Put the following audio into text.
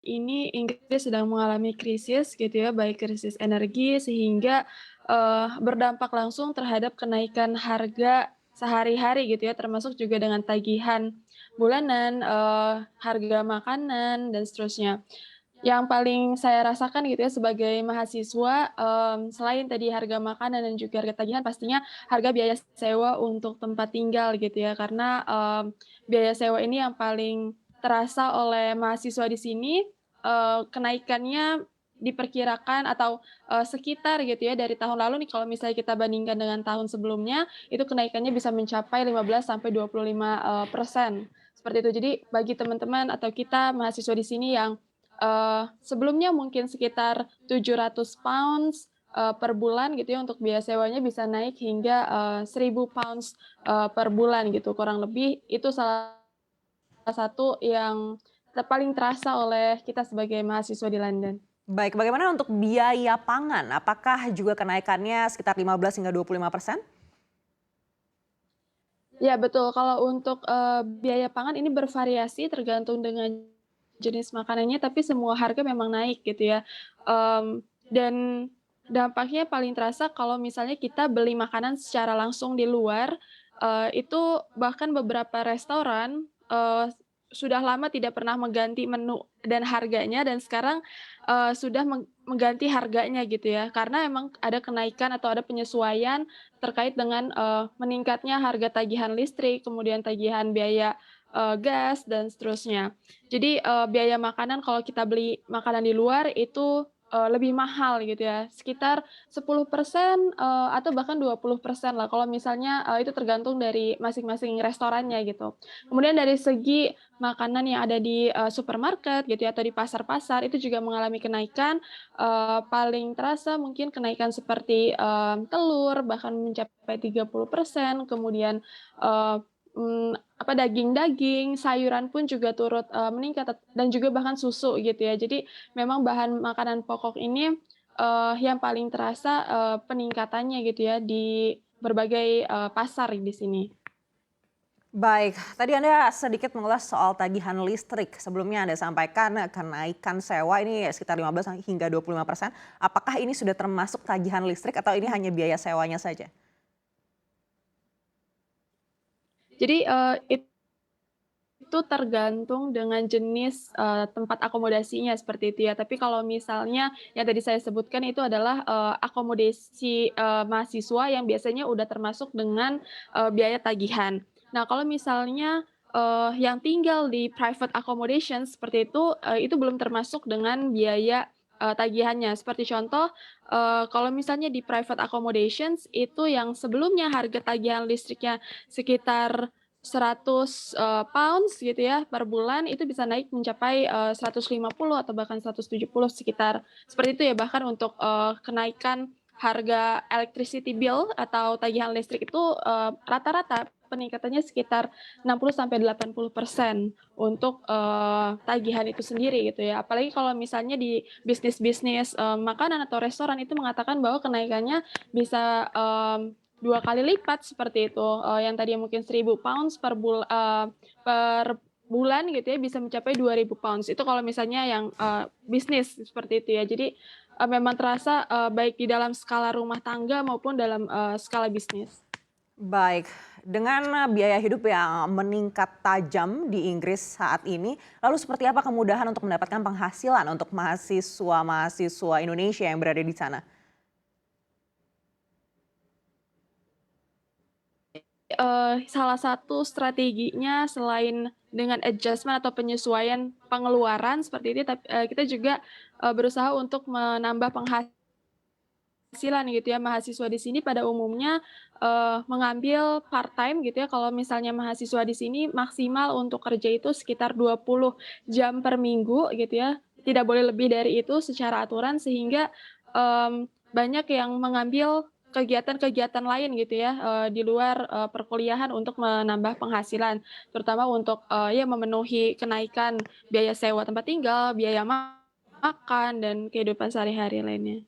ini Inggris sedang mengalami krisis gitu ya, baik krisis energi sehingga, berdampak langsung terhadap kenaikan harga sehari-hari gitu ya, termasuk juga dengan tagihan bulanan, harga makanan dan seterusnya. Yang paling saya rasakan gitu ya sebagai mahasiswa, selain tadi harga makanan dan juga harga tagihan, pastinya harga biaya sewa untuk tempat tinggal gitu ya. Karena, biaya sewa ini yang paling terasa oleh mahasiswa di sini, kenaikannya diperkirakan atau, sekitar gitu ya dari tahun lalu nih kalau misalnya kita bandingkan dengan tahun sebelumnya, itu kenaikannya bisa mencapai 15 sampai 25, persen, seperti itu. Jadi bagi teman-teman atau kita mahasiswa di sini yang sebelumnya mungkin sekitar £700, per bulan gitu ya untuk biaya sewanya bisa naik hingga, £1.000, per bulan gitu kurang lebih itu salah satu yang paling terasa oleh kita sebagai mahasiswa di London. Baik, bagaimana untuk biaya pangan? Apakah juga kenaikannya sekitar 15 hingga 25%? Ya betul, kalau untuk, biaya pangan ini bervariasi tergantung dengan jenis makanannya, tapi semua harga memang naik gitu ya. Dan dampaknya paling terasa kalau misalnya kita beli makanan secara langsung di luar, itu bahkan beberapa restoran, sudah lama tidak pernah mengganti menu dan harganya dan sekarang, sudah mengganti harganya gitu ya. Karena emang ada kenaikan atau ada penyesuaian terkait dengan, meningkatnya harga tagihan listrik, kemudian tagihan biaya, gas dan seterusnya. Jadi, biaya makanan kalau kita beli makanan di luar itu, lebih mahal gitu ya, sekitar 10%, atau bahkan 20% lah kalau misalnya, itu tergantung dari masing-masing restorannya gitu. Kemudian dari segi makanan yang ada di, supermarket gitu ya atau di pasar-pasar itu juga mengalami kenaikan, paling terasa mungkin kenaikan seperti, telur bahkan mencapai 30%, kemudian, eee, daging-daging, sayuran pun juga turut, meningkat dan juga bahkan susu gitu ya. Jadi memang bahan makanan pokok ini, yang paling terasa, peningkatannya gitu ya di berbagai, pasar di sini. Baik, tadi Anda sedikit mengulas soal tagihan listrik. Sebelumnya Anda sampaikan kenaikan sewa ini sekitar 15 hingga 25%. Apakah ini sudah termasuk tagihan listrik atau ini hanya biaya sewanya saja? Jadi, itu tergantung dengan jenis, tempat akomodasinya seperti itu ya. Tapi kalau misalnya yang tadi saya sebutkan itu adalah, akomodasi, mahasiswa yang biasanya udah termasuk dengan, biaya tagihan. Nah kalau misalnya, yang tinggal di private accommodation seperti itu belum termasuk dengan biaya, tagihannya. Seperti contoh, kalau misalnya di private accommodations itu yang sebelumnya harga tagihan listriknya sekitar £100 gitu ya per bulan, itu bisa naik mencapai, 150 atau bahkan 170 sekitar seperti itu ya. Bahkan untuk, kenaikan harga electricity bill atau tagihan listrik itu, rata-rata peningkatannya sekitar 60 sampai 80% untuk, tagihan itu sendiri gitu ya. Apalagi kalau misalnya di bisnis-bisnis, makanan atau restoran itu mengatakan bahwa kenaikannya bisa, 2 kali lipat seperti itu, yang tadinya mungkin £1.000 per bulan gitu ya, bisa mencapai £2.000. Itu kalau misalnya yang, bisnis seperti itu ya. Jadi, memang terasa, baik di dalam skala rumah tangga maupun dalam, skala bisnis. Baik, dengan biaya hidup yang meningkat tajam di Inggris saat ini, lalu seperti apa kemudahan untuk mendapatkan penghasilan untuk mahasiswa-mahasiswa Indonesia yang berada di sana? Salah satu strateginya selain dengan adjustment atau penyesuaian pengeluaran seperti ini, kita juga, berusaha untuk menambah penghasilan gitu ya. Mahasiswa di sini pada umumnya, mengambil part-time gitu ya, kalau misalnya mahasiswa di sini maksimal untuk kerja itu sekitar 20 jam per minggu gitu ya, tidak boleh lebih dari itu secara aturan sehingga, banyak yang mengambil kegiatan-kegiatan lain gitu ya, di luar, perkuliahan untuk menambah penghasilan, terutama untuk, ya memenuhi kenaikan biaya sewa tempat tinggal, biaya makan, dan kehidupan sehari-hari lainnya.